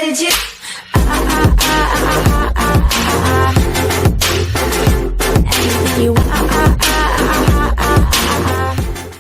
legit. Anything you want.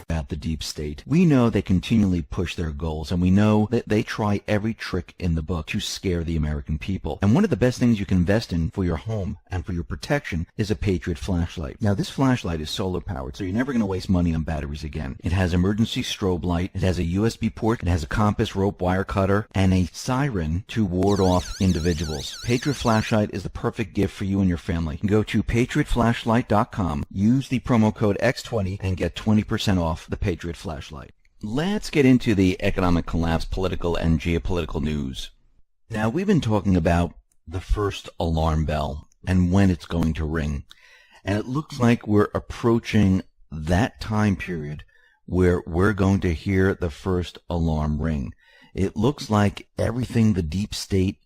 About the deep state. We know they continually push their goals, and we know that they try every trick in the book to scare the American people. And one of the best things you can invest in for your home and for your protection is a Patriot flashlight. Now, this flashlight is solar powered, so you're never going to waste money on batteries again. It has emergency strobe light, it has a USB port, it has a compass, rope, wire cutter, and a siren to ward off individuals. Patriot flashlight is the perfect gift for you and your family. Go to patriotflashlight.com, use the promo code X20, and get 20% off the Patriot flashlight. Let's get into the economic collapse, political and geopolitical news. Now, we've been talking about the first alarm bell and when it's going to ring. And it looks like we're approaching that time period where we're going to hear the first alarm ring. It looks like everything the deep state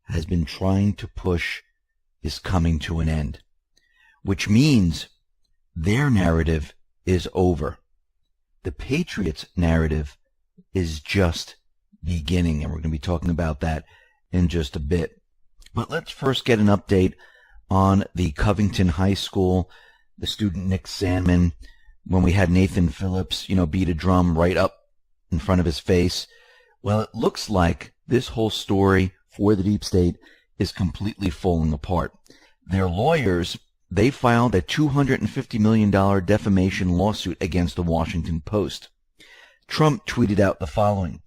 has been trying to push is coming to an end, which means their narrative is over. The Patriots' narrative is just beginning, and we're going to be talking about that in just a bit. But let's first get an update on the Covington High School, the student Nick Sandman, when we had Nathan Phillips, beat a drum right up in front of his face. Well, it looks like this whole story for the deep state is completely falling apart. Their lawyers, they filed a $250 million defamation lawsuit against the Washington Post. Trump tweeted out the following: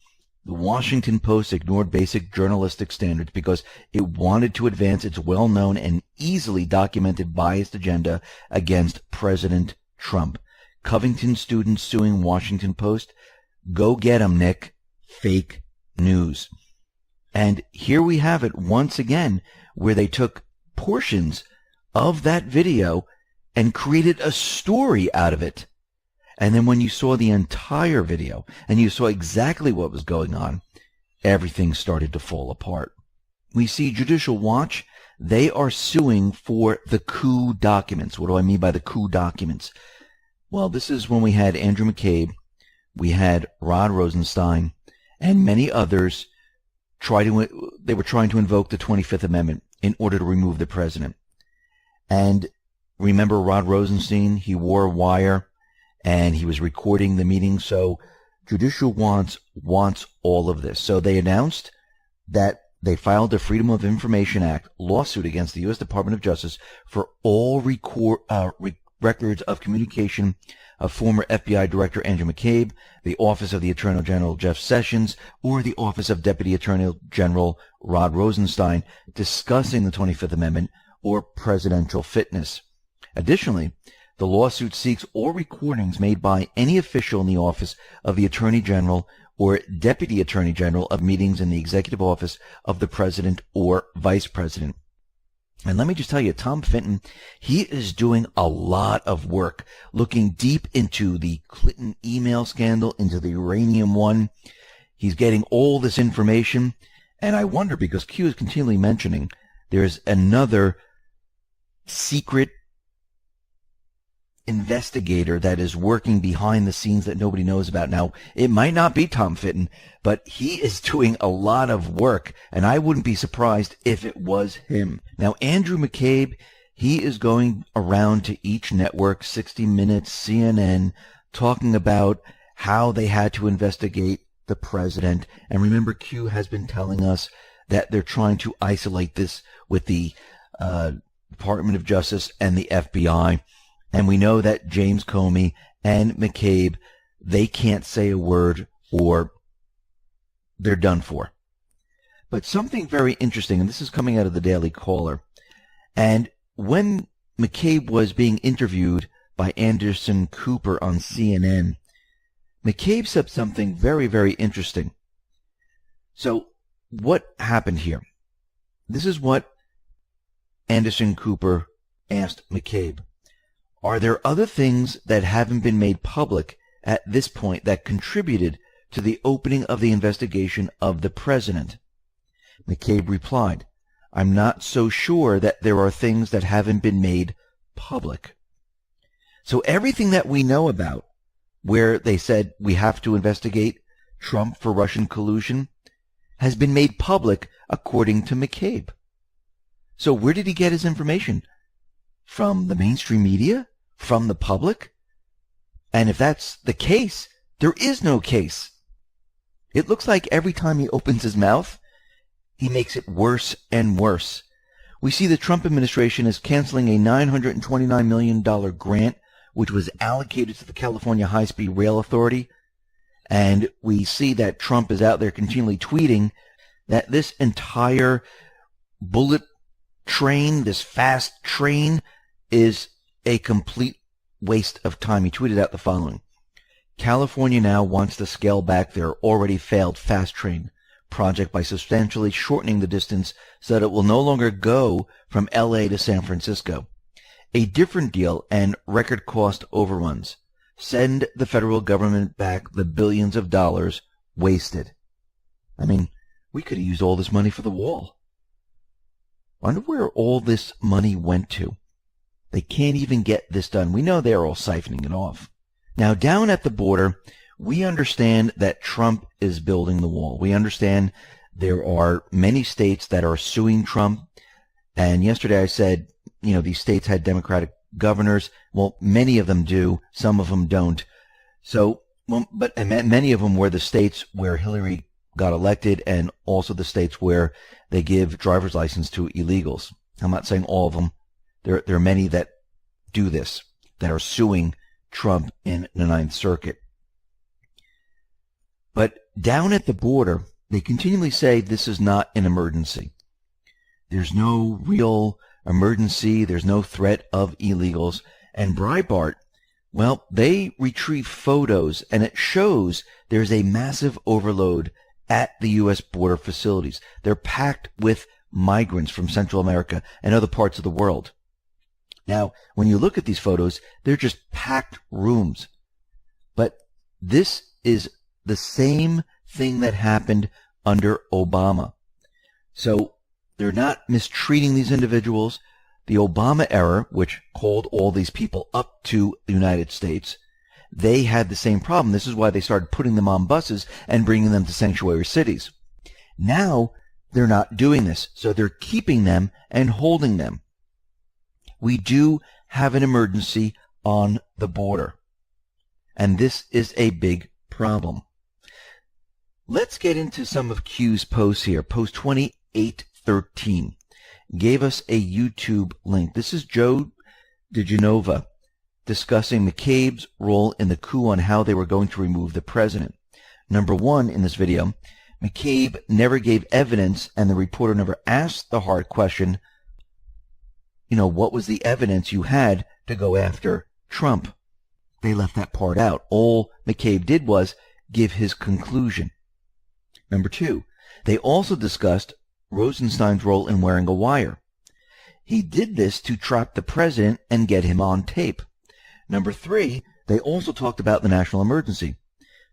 "The Washington Post ignored basic journalistic standards because it wanted to advance its well-known and easily documented biased agenda against President Trump. Covington students suing Washington Post. Go get 'em, Nick. Fake news." And here we have it once again, where they took portions of that video and created a story out of it. And then when you saw the entire video and you saw exactly what was going on, everything started to fall apart. We see Judicial Watch. They are suing for the coup documents. What do I mean by the coup documents? Well, this is when we had Andrew McCabe, we had Rod Rosenstein, and many others they were trying to invoke the 25th Amendment in order to remove the president. And remember Rod Rosenstein, he wore a wire and he was recording the meeting. So Judicial wants all of this. So they announced that they filed the Freedom of Information Act lawsuit against the U.S. Department of Justice for all records of communication of former FBI Director Andrew McCabe, the Office of the Attorney General Jeff Sessions, or the Office of Deputy Attorney General Rod Rosenstein discussing the 25th Amendment or presidential fitness. Additionally, the lawsuit seeks all recordings made by any official in the office of the Attorney General or Deputy Attorney General of meetings in the executive office of the President or Vice President. And let me just tell you, Tom Fitton, he is doing a lot of work looking deep into the Clinton email scandal, into the uranium one. He's getting all this information. And I wonder, because Q is continually mentioning there's another secret investigator that is working behind the scenes that nobody knows about. Now, it might not be Tom Fitton, but he is doing a lot of work, and I wouldn't be surprised if it was him. Now, Andrew McCabe, he is going around to each network, 60 Minutes, CNN, talking about how they had to investigate the president. And remember, Q has been telling us that they're trying to isolate this with the Department of Justice and the FBI. And we know that James Comey and McCabe, they can't say a word or they're done for. But something very interesting, and this is coming out of the Daily Caller, and when McCabe was being interviewed by Anderson Cooper on CNN, McCabe said something very, very interesting. So what happened here? This is what Anderson Cooper asked McCabe. Are there other things that haven't been made public at this point that contributed to the opening of the investigation of the president? McCabe replied, I'm not so sure that there are things that haven't been made public. So everything that we know about, where they said we have to investigate Trump for Russian collusion, has been made public according to McCabe. So where did he get his information? From the mainstream media? From the public? And if that's the case, there is no case. It looks like every time he opens his mouth, he makes it worse and worse. We see the Trump administration is canceling a $929 million grant, which was allocated to the California High-Speed Rail Authority. And we see that Trump is out there continually tweeting that this entire bullet train, this fast train, is a complete waste of time. He tweeted out the following: California now wants to scale back their already failed fast train project by substantially shortening the distance so that it will no longer go from LA to San Francisco. A different deal and record cost overruns send the federal government back the billions of dollars wasted. I mean, we could have used all this money for the wall. Wonder where all this money went to. They can't even get this done. We know they're all siphoning it off. Now, down at the border, we understand that Trump is building the wall. We understand there are many states that are suing Trump. And yesterday I said, these states had Democratic governors. Well, many of them do. Some of them don't. But many of them were the states where Hillary got elected, and also the states where they give driver's license to illegals. I'm not saying all of them. There are many that do this, that are suing Trump in the Ninth Circuit. But down at the border, they continually say this is not an emergency. There's no real emergency. There's no threat of illegals. And Breitbart, well, they retrieve photos, and it shows there's a massive overload at the U.S. border facilities. They're packed with migrants from Central America and other parts of the world. Now, when you look at these photos, they're just packed rooms. But this is the same thing that happened under Obama. So they're not mistreating these individuals. The Obama era, which called all these people up to the United States, they had the same problem. This is why they started putting them on buses and bringing them to sanctuary cities. Now, they're not doing this, so they're keeping them and holding them. We do have an emergency on the border, and this is a big problem. Let's get into some of Q's posts here. Post 2813 gave us a YouTube link. This is Joe DeGenova discussing McCabe's role in the coup on how they were going to remove the president. Number one in this video, McCabe never gave evidence, and the reporter never asked the hard question, what was the evidence you had to go after Trump? They left that part out. All McCabe did was give his conclusion. Number two, they also discussed Rosenstein's role in wearing a wire. He did this to trap the president and get him on tape. Number three, they also talked about the national emergency.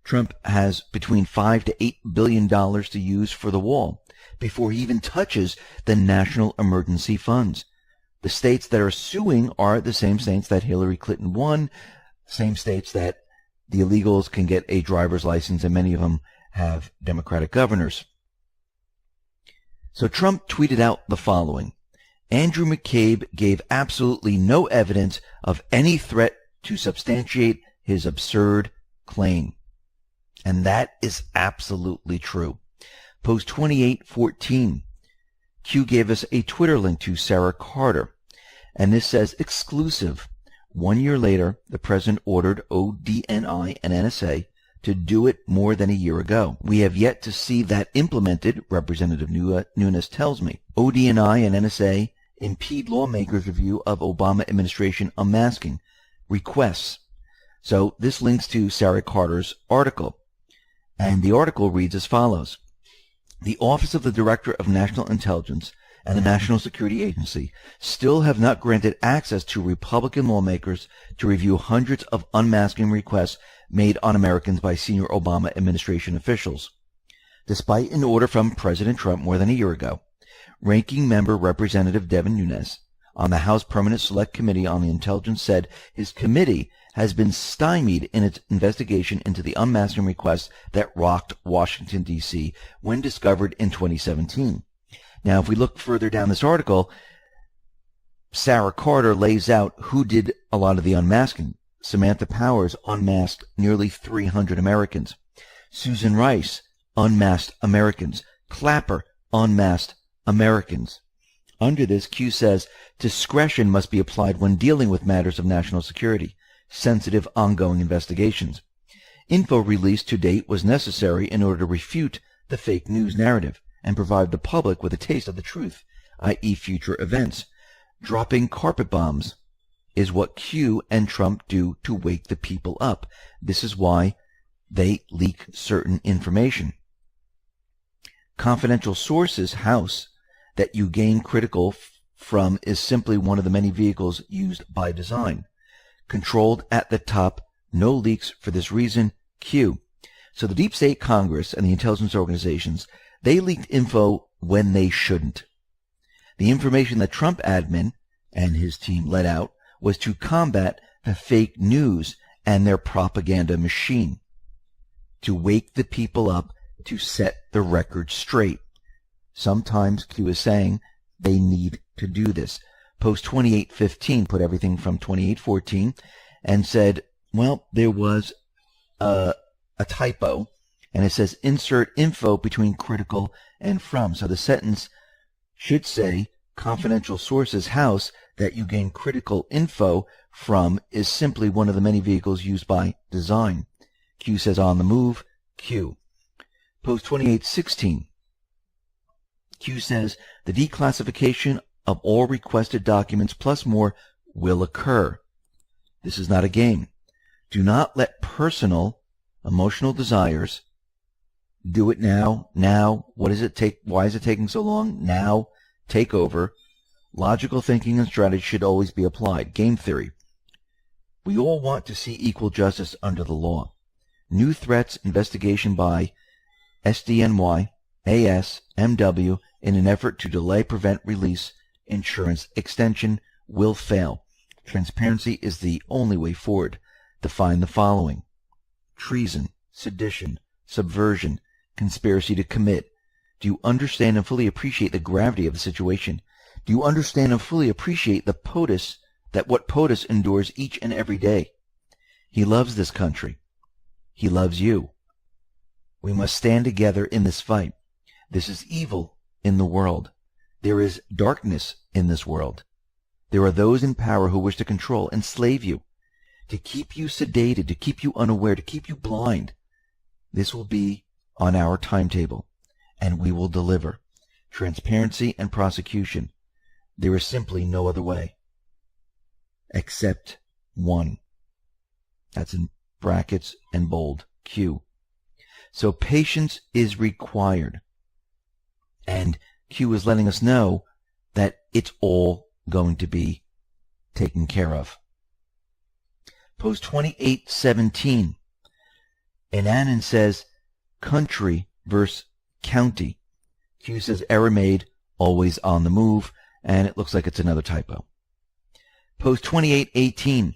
Trump has between $5 to $8 billion to use for the wall before he even touches the national emergency funds. The states that are suing are the same states that Hillary Clinton won, same states that the illegals can get a driver's license, and many of them have Democratic governors. So Trump tweeted out the following: Andrew McCabe gave absolutely no evidence of any threat to substantiate his absurd claim. And that is absolutely true. Post 2814. Q gave us a Twitter link to Sarah Carter, and this says, exclusive. 1 year later, the president ordered ODNI and NSA to do it more than a year ago. We have yet to see that implemented, Representative Nunes tells me. ODNI and NSA impede lawmakers' review of Obama administration unmasking requests. So this links to Sarah Carter's article, and the article reads as follows. The Office of the Director of National Intelligence and the National Security Agency still have not granted access to Republican lawmakers to review hundreds of unmasking requests made on Americans by senior Obama administration officials. Despite an order from President Trump more than a year ago, Ranking Member Representative Devin Nunes on the House Permanent Select Committee on the Intelligence said his committee has been stymied in its investigation into the unmasking request that rocked Washington, D.C. when discovered in 2017. Now, if we look further down this article, Sarah Carter lays out who did a lot of the unmasking. Samantha Powers unmasked nearly 300 Americans. Susan Rice unmasked Americans. Clapper unmasked Americans. Under this, Q says, discretion must be applied when dealing with matters of national security, sensitive ongoing investigations. Info released to date was necessary in order to refute the fake news narrative and provide the public with a taste of the truth, i.e. future events. Dropping carpet bombs is what Q and Trump do to wake the people up. This is why they leak certain information. Confidential sources house that you gain critical from is simply one of the many vehicles used by design. Controlled at the top, no leaks for this reason, Q. So the Deep State Congress and the intelligence organizations, they leaked info when they shouldn't. The information that Trump admin and his team let out was to combat the fake news and their propaganda machine, to wake the people up, to set the record straight. Sometimes Q is saying they need to do this. Post 2815 put everything from 2814 and said, well, there was a typo, and it says insert info between critical and from. So the sentence should say confidential sources house that you gain critical info from is simply one of the many vehicles used by design. Q says on the move, Q. Post 2816. Q says the declassification of all requested documents plus more will occur. This is not a game. Do not let personal, emotional desires do it now. Now, what does it take? Why is it taking so long? Now, take over. Logical thinking and strategy should always be applied. Game theory. We all want to see equal justice under the law. New threats investigation by SDNY, AS, MW in an effort to delay, prevent, release, insurance extension will fail. Transparency is the only way forward. Define the following: treason, sedition, subversion, conspiracy to commit. Do you understand and fully appreciate the gravity of the situation? Do you understand and fully appreciate the what POTUS endures each and every day? He loves this country. He loves you. We must stand together in this fight. This is evil in the world. There is darkness in this world. There are those in power who wish to control, enslave you, to keep you sedated, to keep you unaware, to keep you blind. This will be on our timetable, and we will deliver transparency and prosecution. There is simply no other way except one. That's in brackets and bold, Q. So patience is required. And Q is letting us know that it's all going to be taken care of. Post 2817. Annan says country versus county. Q says error made, always on the move, and it looks like it's another typo. Post 2818.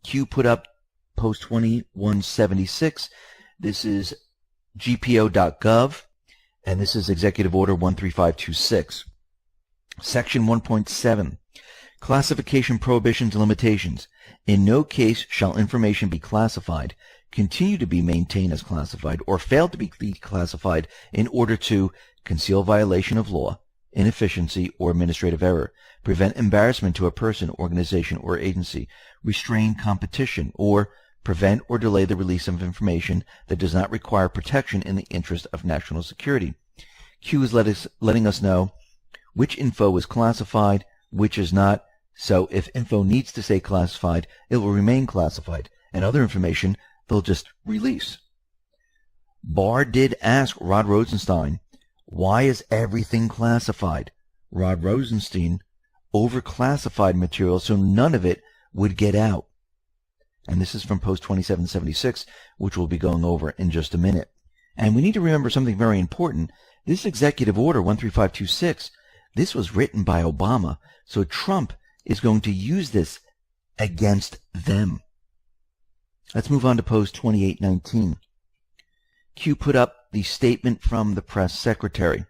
Q put up post 2176. This is gpo.gov, and this is Executive Order 13526. Section 1.7. Classification prohibitions and limitations. In no case shall information be classified, continue to be maintained as classified, or fail to be declassified in order to conceal violation of law, inefficiency, or administrative error, prevent embarrassment to a person, organization, or agency, restrain competition, or prevent or delay the release of information that does not require protection in the interest of national security. Q is letting us know which info is classified, which is not. So if info needs to stay classified, it will remain classified, and other information they'll just release. Barr did ask Rod Rosenstein, why is everything classified? Rod Rosenstein overclassified material so none of it would get out. And this is from post 2776, which we'll be going over in just a minute. And we need to remember something very important. This Executive Order 13526, this was written by Obama, so Trump is going to use this against them. Let's move on to post 2819. Q put up the statement from the press secretary.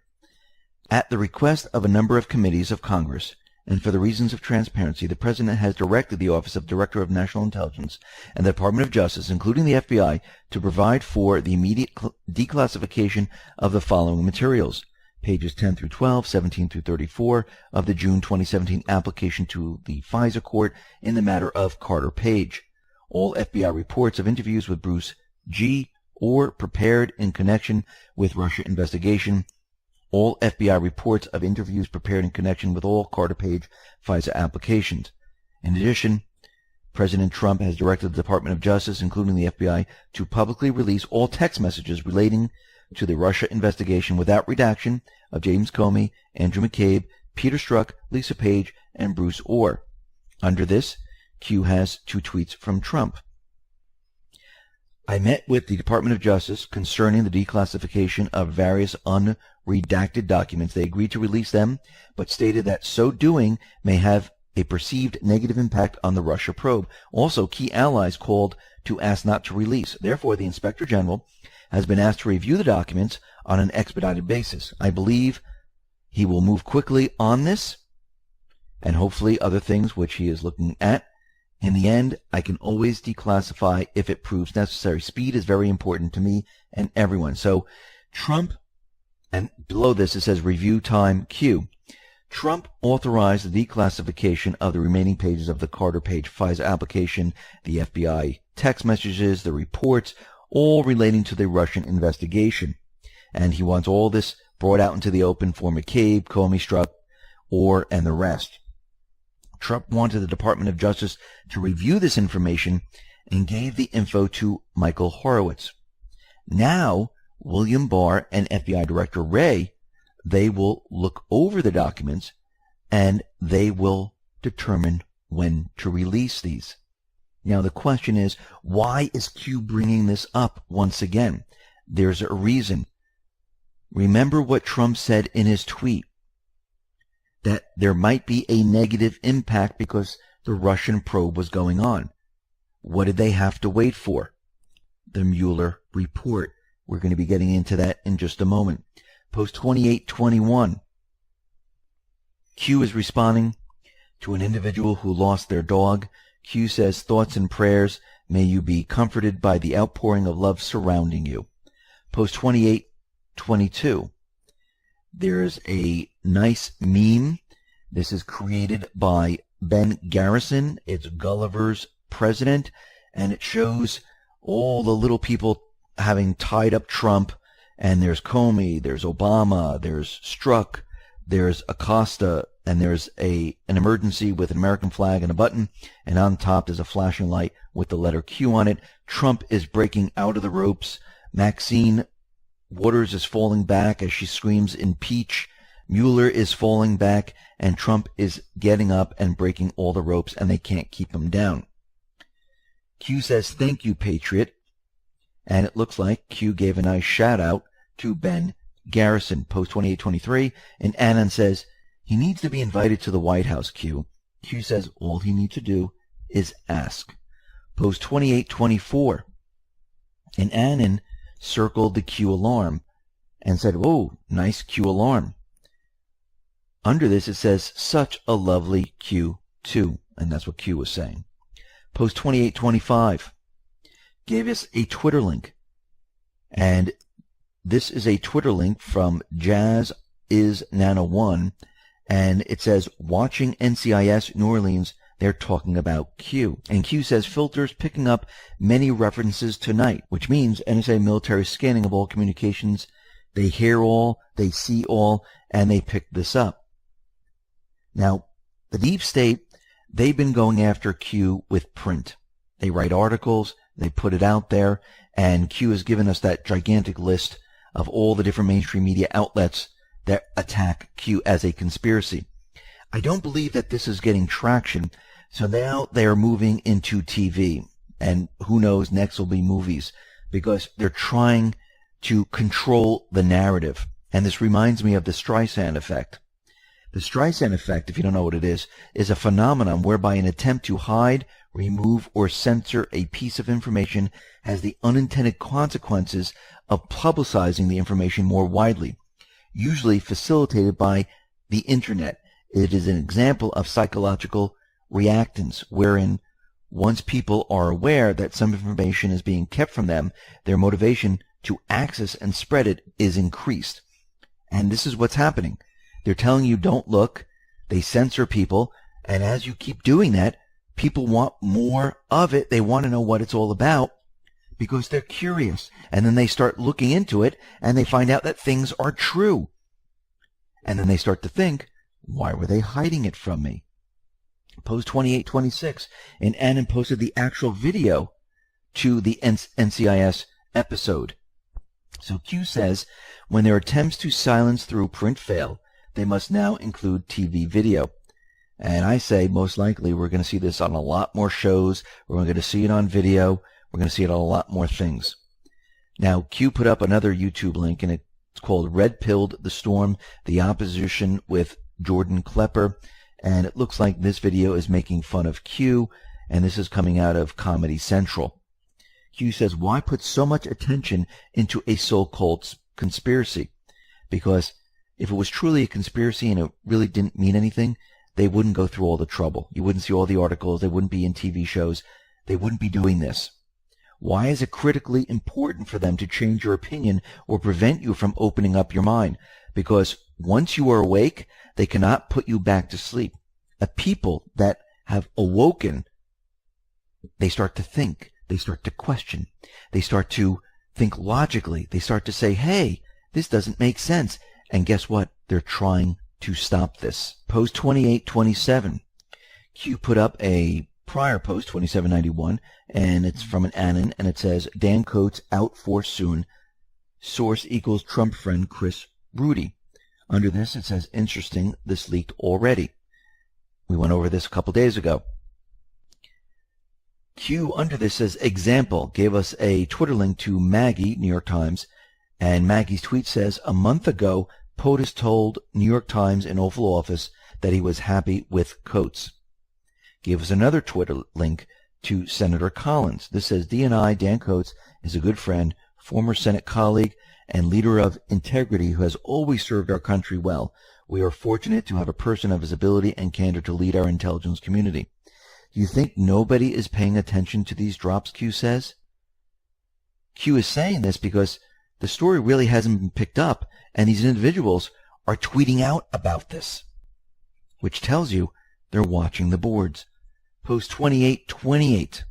At the request of a number of committees of Congress, and for the reasons of transparency, the President has directed the Office of Director of National Intelligence and the Department of Justice, including the FBI, to provide for the immediate declassification of the following materials. Pages 10 through 12, 17 through 34 of the June 2017 application to the FISA court in the matter of Carter Page. All FBI reports of interviews with Bruce G. or prepared in connection with Russia investigation. All FBI reports of interviews prepared in connection with all Carter Page FISA applications. In addition, President Trump has directed the Department of Justice, including the FBI, to publicly release all text messages relating to the Russia investigation without redaction of James Comey, Andrew McCabe, Peter Strzok, Lisa Page, and Bruce Orr. Under this, Q has two tweets from Trump. I met with the Department of Justice concerning the declassification of various unredacted documents. They agreed to release them, but stated that so doing may have a perceived negative impact on the Russia probe. Also, key allies called to ask not to release. Therefore, the Inspector General has been asked to review the documents on an expedited basis. I believe he will move quickly on this, and hopefully other things which he is looking at. In the end, I can always declassify if it proves necessary. Speed is very important to me and everyone. So Trump, and below this it says review time Q. Trump authorized the declassification of the remaining pages of the Carter Page FISA application, the FBI text messages, the reports, all relating to the Russian investigation. And he wants all this brought out into the open for McCabe, Comey, Strzok, Orr, and the rest. Trump wanted the Department of Justice to review this information and gave the info to Michael Horowitz. Now, William Barr and FBI Director Wray, they will look over the documents and they will determine when to release these. Now, the question is, why is Q bringing this up once again? There's a reason. Remember what Trump said in his tweet, that there might be a negative impact because the Russian probe was going on. What did they have to wait for? The Mueller report. We're going to be getting into that in just a moment. Post 2821. Q is responding to an individual who lost their dog. Q says, thoughts and prayers, may you be comforted by the outpouring of love surrounding you. Post 2822. There's a nice meme. This is created by Ben Garrison. It's Gulliver's President, and it shows all the little people having tied up Trump, and there's Comey, there's Obama, there's Strzok, there's Acosta, and there's an emergency with an American flag and a button, and on top there's a flashing light with the letter Q on it. Trump is breaking out of the ropes. Maxine Waters is falling back as she screams impeach. Mueller is falling back, and Trump is getting up and breaking all the ropes, and they can't keep him down. Q says, thank you, Patriot. And it looks like Q gave a nice shout out to Ben Garrison. Post 2823. And Annan says, he needs to be invited to the White House, Q. Q says, all he needs to do is ask. Post 2824. And Annan circled the Q alarm and said, whoa, nice Q alarm. Under this it says, such a lovely Q2. And that's what Q was saying. Post 2825 gave us a Twitter link. And this is a Twitter link from Jazz is Nana 1. And it says, watching NCIS New Orleans, they're talking about Q. And Q says, filters picking up many references tonight, which means NSA military scanning of all communications. They hear all, they see all, and they pick this up. Now, the deep state, they've been going after Q with print. They write articles, they put it out there, and Q has given us that gigantic list of all the different mainstream media outlets that attack Q as a conspiracy. I don't believe that this is getting traction, so now they are moving into TV, and who knows, next will be movies, because they're trying to control the narrative. And this reminds me of the Streisand effect. The Streisand effect, if you don't know what it is a phenomenon whereby an attempt to hide, remove, or censor a piece of information has the unintended consequences of publicizing the information more widely, usually facilitated by the internet. It is an example of psychological reactance, wherein once people are aware that some information is being kept from them, their motivation to access and spread it is increased. And this is what's happening. They're telling you don't look, they censor people, and as you keep doing that, people want more of it. They want to know what it's all about because they're curious. And then they start looking into it, and they find out that things are true. And then they start to think, why were they hiding it from me? Post 2826, and Annan posted the actual video to the NCIS episode. So Q says, when their attempts to silence through print fail, they must now include TV video. And I say most likely we're going to see this on a lot more shows. We're going to see it on video. We're going to see it on a lot more things. Now, Q put up another YouTube link, and it's called Red Pilled the Storm, the Opposition with Jordan Klepper. And it looks like this video is making fun of Q, and this is coming out of Comedy Central. Q says, why put so much attention into a so-called conspiracy? Because if it was truly a conspiracy and it really didn't mean anything, they wouldn't go through all the trouble. You wouldn't see all the articles. They wouldn't be in TV shows. They wouldn't be doing this. Why is it critically important for them to change your opinion or prevent you from opening up your mind? Because once you are awake, they cannot put you back to sleep. A people that have awoken, they start to think. They start to question. They start to think logically. They start to say, hey, this doesn't make sense. And guess what? They're trying to stop this. Post 2827. Q put up a prior post, 2791, and it's from an Annan, and it says, Dan Coates out for soon. Source equals Trump friend Chris Rudy. Under this, it says, interesting, this leaked already. We went over this a couple days ago. Q under this says, example, gave us a Twitter link to Maggie, New York Times, and Maggie's tweet says, a month ago, POTUS told New York Times in Oval Office that he was happy with Coates. Gave us another Twitter link to Senator Collins. This says, DNI, Dan Coates, is a good friend, former Senate colleague, and leader of integrity who has always served our country well. We are fortunate to have a person of his ability and candor to lead our intelligence community. Do you think nobody is paying attention to these drops, Q says? Q is saying this because the story really hasn't been picked up, and these individuals are tweeting out about this, which tells you they're watching the boards. Post 2828.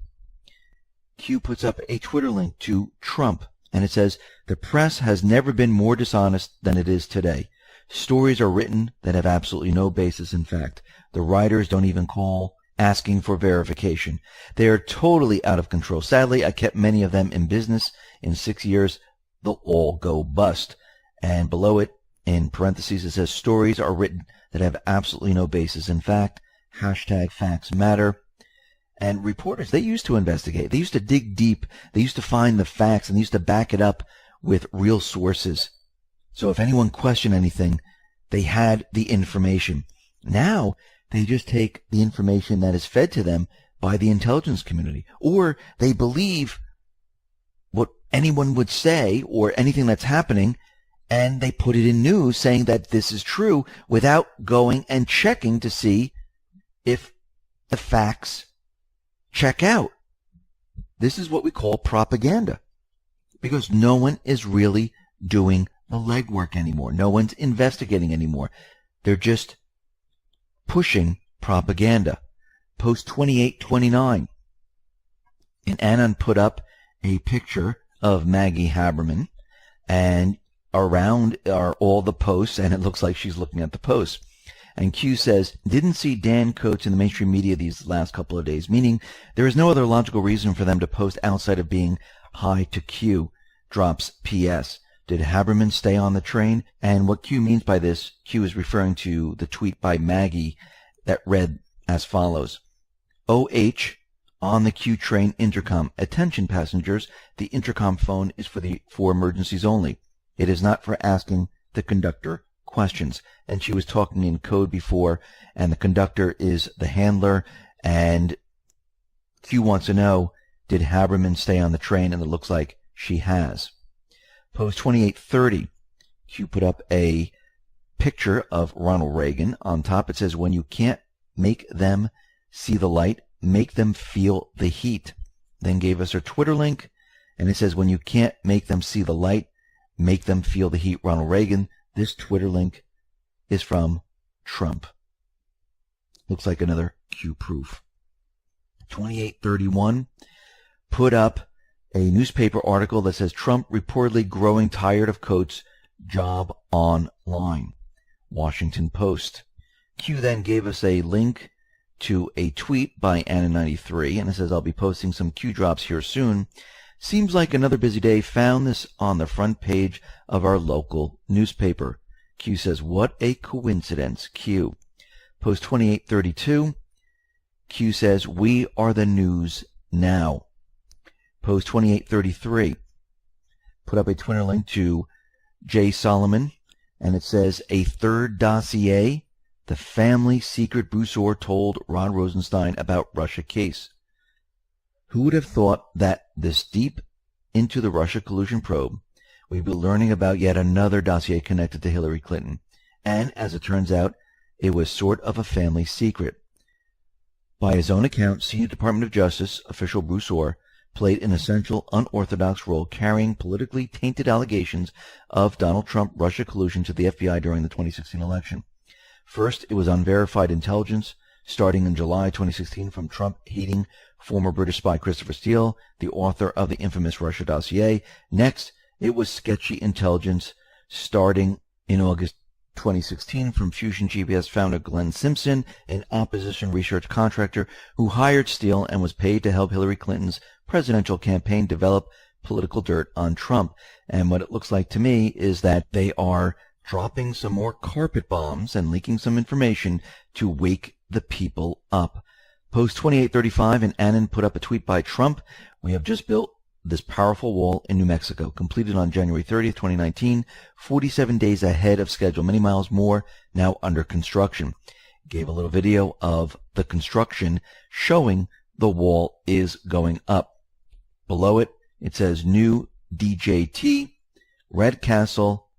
Q puts up a Twitter link to Trump, and it says, the press has never been more dishonest than it is today. Stories are written that have absolutely no basis in fact. The writers don't even call asking for verification. They are totally out of control. Sadly, I kept many of them in business. In 6 years, they'll all go bust. And below it, in parentheses, it says, stories are written that have absolutely no basis in fact. Hashtag facts matter. And reporters, they used to investigate. They used to dig deep. They used to find the facts, and they used to back it up with real sources. So if anyone questioned anything, they had the information. Now, they just take the information that is fed to them by the intelligence community, or they believe what anyone would say or anything that's happening, and they put it in news saying that this is true without going and checking to see if the facts check out. This is what we call propaganda, because no one is really doing the legwork anymore. No one's investigating anymore. They're just pushing propaganda. Post 2829. And Annan put up a picture of Maggie Haberman, and around are all the posts, and it looks like she's looking at the posts. And Q says, didn't see Dan Coates in the mainstream media these last couple of days, meaning there is no other logical reason for them to post outside of being hi to Q. Drops P.S. Did Haberman stay on the train? And what Q means by this, Q is referring to the tweet by Maggie that read as follows. OH on the Q train intercom. Attention passengers, the intercom phone is for emergencies only. It is not for asking the conductor questions. And she was talking in code before, and the conductor is the handler, and Q wants to know, did Haberman stay on the train? And it looks like she has. Post 2830, Q put up a picture of Ronald Reagan. On top it says, when you can't make them see the light, make them feel the heat. Then gave us her Twitter link, and it says, when you can't make them see the light, make them feel the heat, Ronald Reagan. This Twitter link is from Trump. Looks like another Q proof. 2831 put up a newspaper article that says, Trump reportedly growing tired of Coates' job online. Washington Post. Q then gave us a link to a tweet by Anna93, and it says, I'll be posting some Q drops here soon. Seems like another busy day. Found this on the front page of our local newspaper. Q says, what a coincidence. Q. Post 2832. Q says, we are the news now. Post 2833. Put up a Twitter link to Jay Solomon, and it says, a third dossier. The family secret Bruce Orr told Rod Rosenstein about Russia case. Who would have thought that this deep into the Russia collusion probe, we'd be learning about yet another dossier connected to Hillary Clinton? And as it turns out, it was sort of a family secret. By his own account, Senior Department of Justice official Bruce Orr played an essential, unorthodox role carrying politically tainted allegations of Donald Trump Russia collusion to the FBI during the 2016 election. First, it was unverified intelligence starting in July 2016 from Trump-hating former British spy Christopher Steele, the author of the infamous Russia dossier. Next, it was sketchy intelligence starting in August 2016 from Fusion GPS founder Glenn Simpson, an opposition research contractor who hired Steele and was paid to help Hillary Clinton's presidential campaign develop political dirt on Trump. And what it looks like to me is that they are dropping some more carpet bombs and leaking some information to wake the people up. Post 2835, and Annan put up a tweet by Trump. We have just built this powerful wall in New Mexico, completed on January 30th, 2019, 47 days ahead of schedule, many miles more now under construction. Gave a little video of the construction showing the wall is going up. Below it, it says new DJT, Red Castle,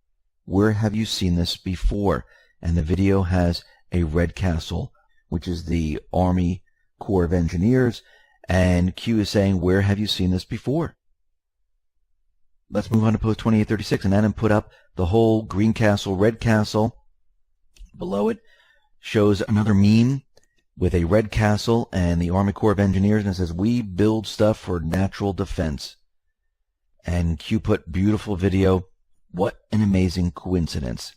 where have you seen this before? And the video has a Red Castle, which is the Army Corps of Engineers, and Q is saying, where have you seen this before? Let's move on to post 2836, and Annan put up the whole Green Castle, Red Castle. Below it shows another meme with a Red Castle and the Army Corps of Engineers, and it says, we build stuff for natural defense. And Q put beautiful video. What an amazing coincidence.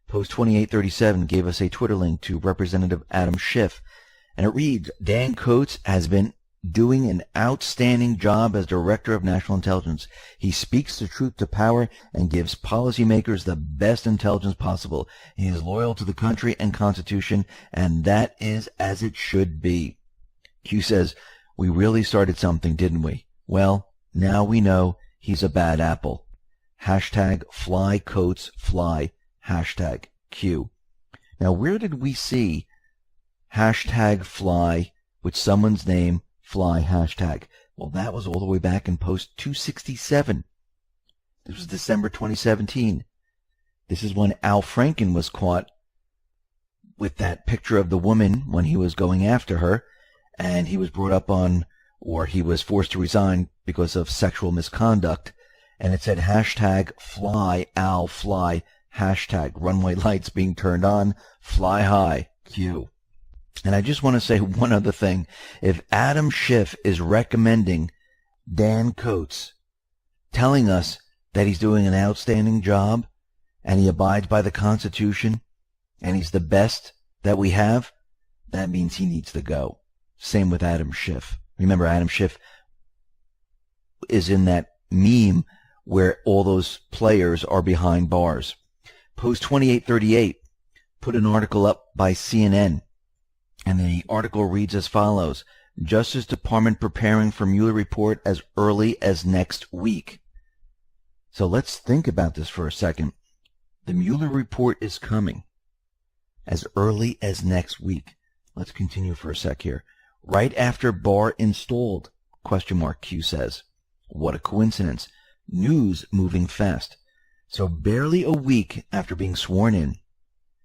Post 2837 gave us a Twitter link to Representative Adam Schiff, and it reads, Dan Coates has been doing an outstanding job as Director of National Intelligence. He speaks the truth to power and gives policymakers the best intelligence possible. He is loyal to the country and Constitution, and that is as it should be. Q says, we really started something, didn't we? Well, now we know he's a bad apple. Hashtag fly Coates fly. Hashtag Q. Now, where did we see hashtag fly with someone's name fly hashtag? Well, that was all the way back in post 267. This was December 2017. This is when Al Franken was caught with that picture of the woman when he was going after her, and he was brought up on, or he was forced to resign because of sexual misconduct. And it said hashtag fly Al fly, hashtag runway lights being turned on, fly high Q. And I just want to say one other thing. If Adam Schiff is recommending Dan Coates, telling us that he's doing an outstanding job and he abides by the Constitution and he's the best that we have, that means he needs to go. Same with Adam Schiff. Remember, Adam Schiff is in that meme where all those players are behind bars. Post 2838 put an article up by CNN, and the article reads as follows: Justice Department preparing for Mueller report as early as next week. So let's think about this for a second. The Mueller report is coming as early as next week. Let's continue for a sec here. Right after Barr installed, ? Q says. What a coincidence. News moving fast. So barely a week after being sworn in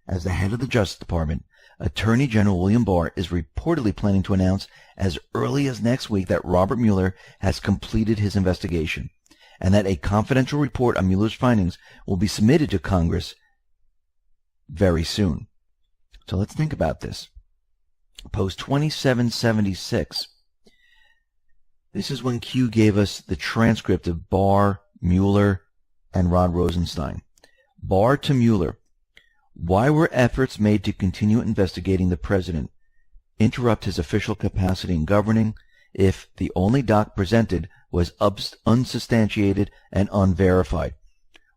as the head of the Justice Department, Attorney General William Barr is reportedly planning to announce as early as next week that Robert Mueller has completed his investigation and that a confidential report on Mueller's findings will be submitted to Congress very soon. So let's think about this. Post 2776. This is when Q gave us the transcript of Barr, Mueller, and Rod Rosenstein. Barr to Mueller. Why were efforts made to continue investigating the president, interrupt his official capacity in governing, if the only doc presented was unsubstantiated and unverified?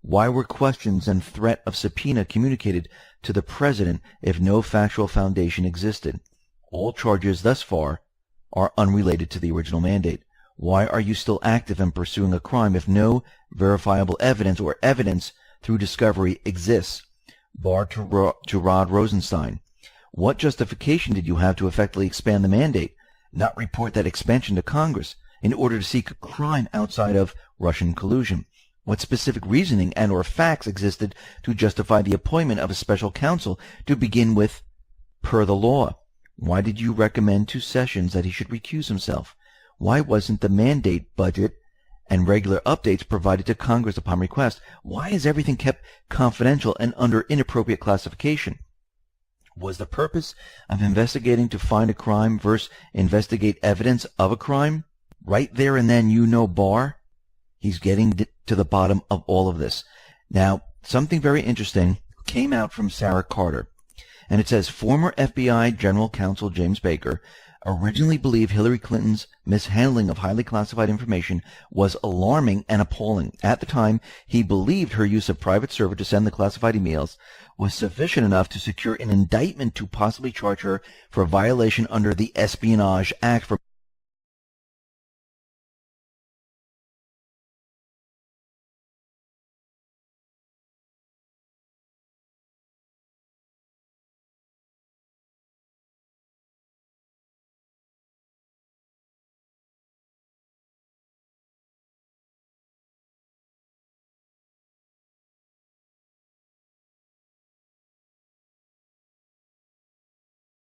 Why were questions and threat of subpoena communicated to the president if no factual foundation existed? All charges thus far are unrelated to the original mandate. Why are you still active in pursuing a crime if no verifiable evidence or evidence through discovery exists? Barr to Rod Rosenstein. What justification did you have to effectively expand the mandate, not report that expansion to Congress in order to seek a crime outside of Russian collusion? What specific reasoning and or facts existed to justify the appointment of a special counsel to begin with per the law? Why did you recommend to Sessions that he should recuse himself? Why wasn't the mandate, budget, and regular updates provided to Congress upon request? Why is everything kept confidential and under inappropriate classification? Was the purpose of investigating to find a crime versus investigate evidence of a crime? Right there and then, Barr, he's getting to the bottom of all of this. Now, something very interesting came out from Sarah Carter, and it says former FBI General Counsel James Baker originally believed Hillary Clinton's mishandling of highly classified information was alarming and appalling. At the time, he believed her use of private server to send the classified emails was sufficient enough to secure an indictment to possibly charge her for violation under the Espionage Act for